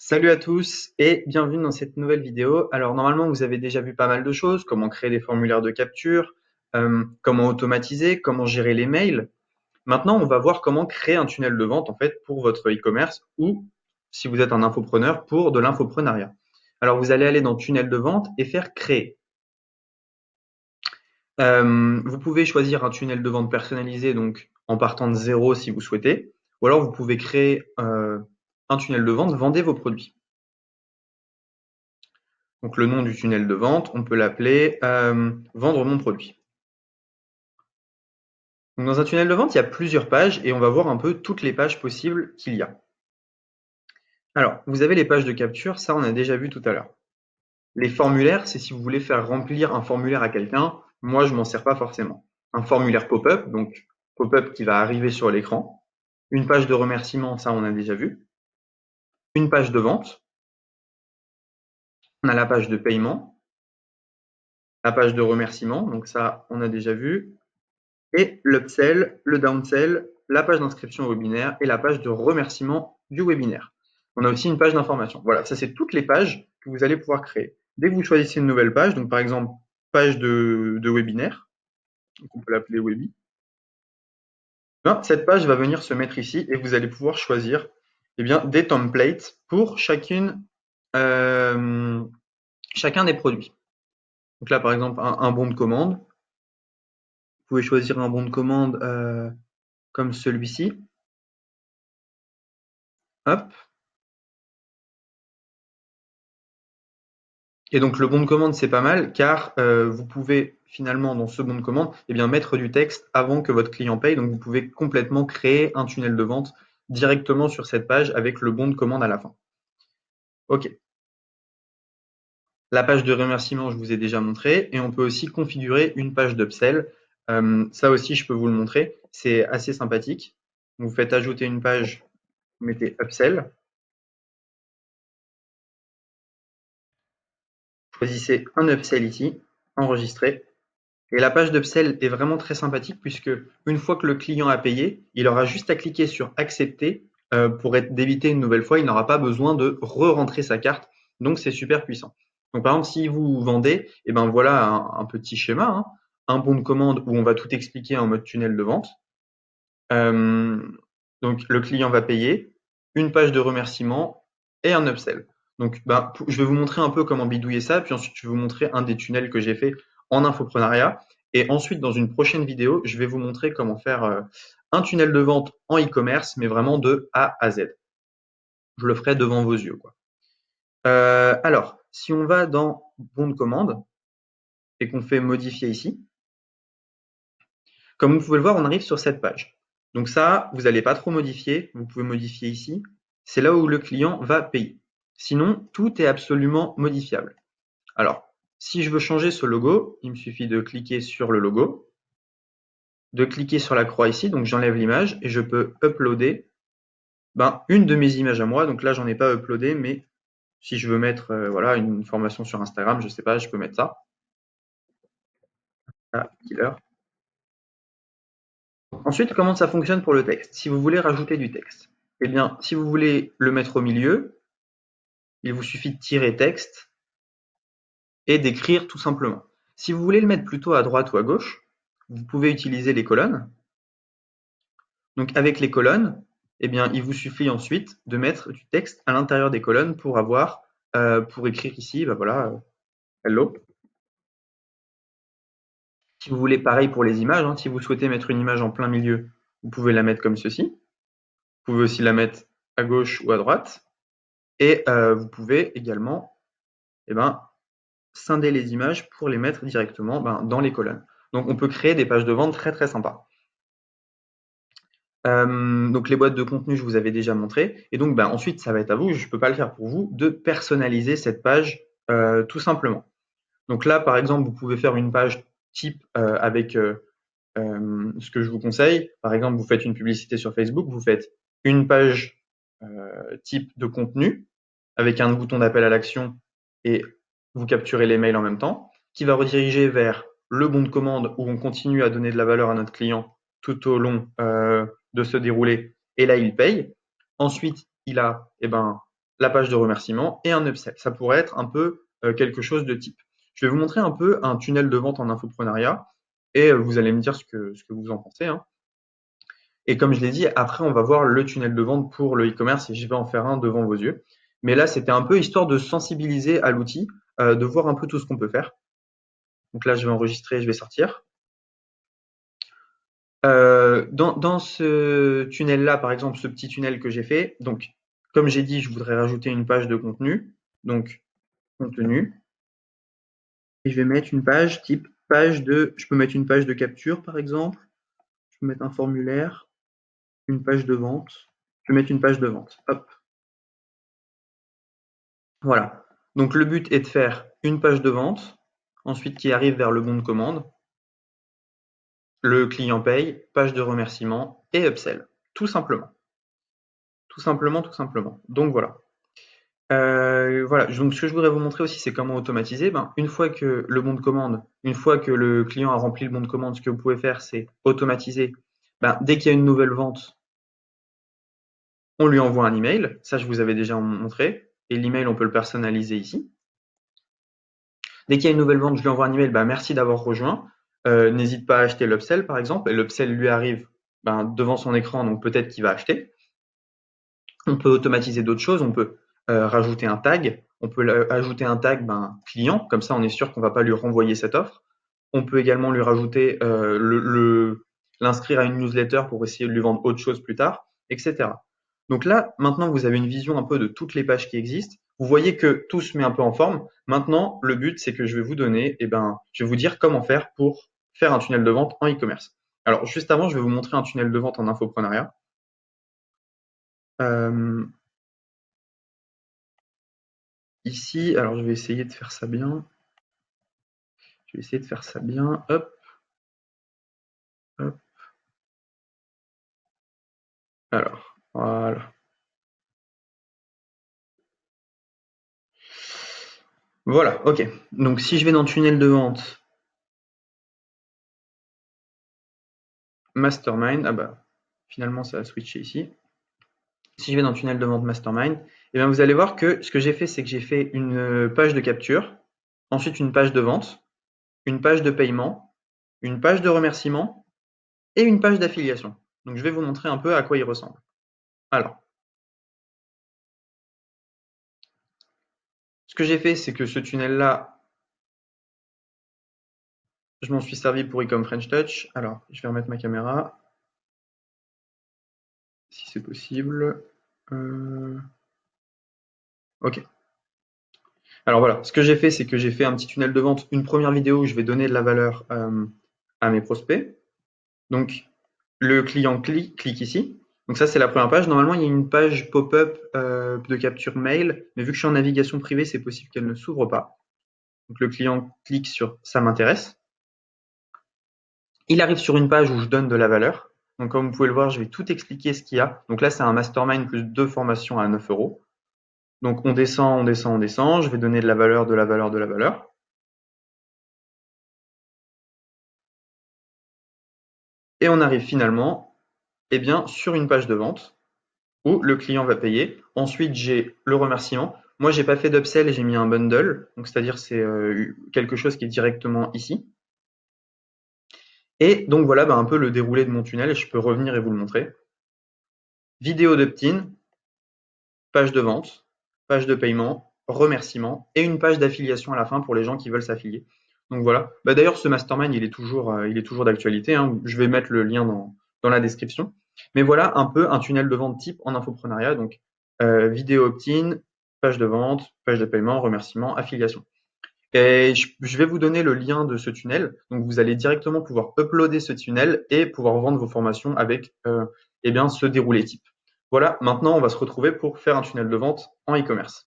Salut à tous et bienvenue dans cette nouvelle vidéo. Alors normalement vous avez déjà vu pas mal de choses, comment créer des formulaires de capture, comment automatiser, comment gérer les mails. Maintenant on va voir comment créer un tunnel de vente en fait pour votre e-commerce ou si vous êtes un infopreneur pour de l'infoprenariat. Alors vous allez aller dans tunnel de vente et faire créer. Vous pouvez choisir un tunnel de vente personnalisé donc en partant de zéro si vous souhaitez, ou alors vous pouvez créer un tunnel de vente, vendez vos produits. Donc le nom du tunnel de vente, on peut l'appeler vendre mon produit. Donc dans un tunnel de vente, il y a plusieurs pages et on va voir un peu toutes les pages possibles qu'il y a. Alors, vous avez les pages de capture, ça on a déjà vu tout à l'heure. Les formulaires, c'est si vous voulez faire remplir un formulaire à quelqu'un. Moi, je m'en sers pas forcément. Un formulaire pop-up, donc pop-up qui va arriver sur l'écran. Une page de remerciement, ça on a déjà vu. Une page de vente. On a la page de paiement, la page de remerciement, donc ça on a déjà vu. Et l'upsell, le downsell, la page d'inscription au webinaire et la page de remerciement du webinaire. On a aussi une page d'information. Voilà, ça c'est toutes les pages que vous allez pouvoir créer. Dès que vous choisissez une nouvelle page, donc par exemple page de webinaire, donc on peut l'appeler Webi, ben, cette page va venir se mettre ici et vous allez pouvoir choisir des templates pour chacun des produits. Donc là par exemple un bon de commande. Vous pouvez choisir un bon de commande comme celui-ci. Hop. Et donc le bon de commande, c'est pas mal car vous pouvez finalement dans ce bon de commande mettre du texte avant que votre client paye. Donc vous pouvez complètement créer un tunnel de vente directement sur cette page avec le bon de commande à la fin. OK. La page de remerciement, je vous ai déjà montré et on peut aussi configurer une page d'upsell. Ça aussi, je peux vous le montrer. C'est assez sympathique. Vous faites ajouter une page, vous mettez upsell. Choisissez un upsell ici, enregistrez. Et la page d'upsell est vraiment très sympathique puisque une fois que le client a payé, il aura juste à cliquer sur accepter pour être débité une nouvelle fois. Il n'aura pas besoin de re-rentrer sa carte. Donc c'est super puissant. Donc par exemple, si vous vendez, et ben voilà un petit schéma, hein, un bon de commande où on va tout expliquer en mode tunnel de vente. Euh, donc le client va payer, une page de remerciement et un upsell. Donc je vais vous montrer un peu comment bidouiller ça, puis ensuite je vais vous montrer un des tunnels que j'ai fait en infoprenariat. Et ensuite, dans une prochaine vidéo, je vais vous montrer comment faire un tunnel de vente en e-commerce, mais vraiment de A à Z. Je le ferai devant vos yeux, quoi. Alors, si on va dans bon de commande et qu'on fait modifier ici, comme vous pouvez le voir, on arrive sur cette page. Donc ça, vous n'allez pas trop modifier. Vous pouvez modifier ici. C'est là où le client va payer. Sinon, tout est absolument modifiable. Alors, si je veux changer ce logo, il me suffit de cliquer sur le logo, de cliquer sur la croix ici, donc j'enlève l'image et je peux uploader une de mes images à moi. Donc là, j'en ai pas uploadé, mais si je veux mettre voilà, une formation sur Instagram, je sais pas, je peux mettre ça. Ah, killer. Ensuite, comment ça fonctionne pour le texte? Si vous voulez rajouter du texte, eh bien, si vous voulez le mettre au milieu, il vous suffit de tirer texte et d'écrire tout simplement. Si vous voulez le mettre plutôt à droite ou à gauche, vous pouvez utiliser les colonnes. Donc avec les colonnes, eh bien, il vous suffit ensuite de mettre du texte à l'intérieur des colonnes pour avoir, pour écrire ici, voilà, hello. Si vous voulez pareil pour les images, hein, si vous souhaitez mettre une image en plein milieu, vous pouvez la mettre comme ceci. Vous pouvez aussi la mettre à gauche ou à droite. Et vous pouvez également scinder les images pour les mettre directement dans les colonnes. Donc on peut créer des pages de vente très très sympas. Donc les boîtes de contenu, je vous avais déjà montré. Et donc ensuite, ça va être à vous, je ne peux pas le faire pour vous, de personnaliser cette page tout simplement. Donc là, par exemple, vous pouvez faire une page type avec ce que je vous conseille. Par exemple, vous faites une publicité sur Facebook, vous faites une page type de contenu avec un bouton d'appel à l'action et vous capturez les mails en même temps, qui va rediriger vers le bon de commande où on continue à donner de la valeur à notre client tout au long de se dérouler. Et là, il paye. Ensuite, il a la page de remerciement et un upsell. Ça pourrait être un peu quelque chose de type. Je vais vous montrer un peu un tunnel de vente en infoprenariat et vous allez me dire ce que vous en pensez, hein. Et comme je l'ai dit, après, on va voir le tunnel de vente pour le e-commerce et je vais en faire un devant vos yeux. Mais là, c'était un peu histoire de sensibiliser à l'outil, de voir un peu tout ce qu'on peut faire. Donc là, je vais enregistrer, je vais sortir. Dans ce tunnel-là, par exemple, ce petit tunnel que j'ai fait, donc, comme j'ai dit, je voudrais rajouter une page de contenu. Donc, contenu. Et je vais mettre une page type je peux mettre une page de capture, par exemple. Je peux mettre un formulaire, une page de vente. Je vais mettre une page de vente. Hop. Voilà. Donc, le but est de faire une page de vente, ensuite qui arrive vers le bon de commande. Le client paye, page de remerciement et upsell. Tout simplement. Tout simplement, tout simplement. Donc, voilà. Voilà, donc ce que je voudrais vous montrer aussi, c'est comment automatiser. Une fois que le bon de commande, une fois que le client a rempli le bon de commande, ce que vous pouvez faire, c'est automatiser. Dès qu'il y a une nouvelle vente, on lui envoie un email. Ça, je vous avais déjà montré. Et l'email, on peut le personnaliser ici. Dès qu'il y a une nouvelle vente, je lui envoie un email. Merci d'avoir rejoint. N'hésite pas à acheter l'upsell, par exemple. Et l'upsell lui arrive devant son écran, donc peut-être qu'il va acheter. On peut automatiser d'autres choses. On peut rajouter un tag. On peut ajouter un tag client, comme ça on est sûr qu'on ne va pas lui renvoyer cette offre. On peut également lui rajouter l'inscrire à une newsletter pour essayer de lui vendre autre chose plus tard, etc. Donc là, maintenant vous avez une vision un peu de toutes les pages qui existent. Vous voyez que tout se met un peu en forme. Maintenant, le but, c'est que je vais vous donner, je vais vous dire comment faire pour faire un tunnel de vente en e-commerce. Alors, juste avant, je vais vous montrer un tunnel de vente en infoprenariat. Ici, alors je vais essayer de faire ça bien. Je vais essayer de faire ça bien. Hop. Hop. Alors, voilà. Voilà, ok. Donc si je vais dans tunnel de vente, Mastermind, finalement ça a switché ici. Si je vais dans tunnel de vente Mastermind, vous allez voir que ce que j'ai fait, c'est que j'ai fait une page de capture, ensuite une page de vente, une page de paiement, une page de remerciement et une page d'affiliation. Donc je vais vous montrer un peu à quoi il ressemble. Alors, ce que j'ai fait, c'est que ce tunnel-là, je m'en suis servi pour Ecom French Touch. Alors, je vais remettre ma caméra, si c'est possible. Ok. Alors voilà, ce que j'ai fait, c'est que j'ai fait un petit tunnel de vente, une première vidéo où je vais donner de la valeur à mes prospects. Donc, le client clique ici. Donc ça, c'est la première page. Normalement, il y a une page pop-up de capture mail, mais vu que je suis en navigation privée, c'est possible qu'elle ne s'ouvre pas. Donc le client clique sur « ça m'intéresse ». Il arrive sur une page où je donne de la valeur. Donc comme vous pouvez le voir, je vais tout expliquer ce qu'il y a. Donc là, c'est un mastermind plus 2 formations à 9 €. Donc on descend, on descend, on descend. Je vais donner de la valeur, de la valeur, de la valeur. Et on arrive finalement sur une page de vente où le client va payer. Ensuite, j'ai le remerciement. Moi, j'ai pas fait d'upsell et j'ai mis un bundle. Donc, c'est-à-dire c'est quelque chose qui est directement ici. Et donc voilà un peu le déroulé de mon tunnel. Je peux revenir et vous le montrer. Vidéo d'opt-in, page de vente, page de paiement, remerciement et une page d'affiliation à la fin pour les gens qui veulent s'affilier. Donc voilà. D'ailleurs, ce mastermind, il est toujours d'actualité, hein. Je vais mettre le lien dans la description. Mais voilà un peu un tunnel de vente type en infoprenariat. Donc, vidéo opt-in, page de vente, page de paiement, remerciement, affiliation. Et je vais vous donner le lien de ce tunnel. Donc, vous allez directement pouvoir uploader ce tunnel et pouvoir vendre vos formations avec ce déroulé type. Voilà, maintenant, on va se retrouver pour faire un tunnel de vente en e-commerce.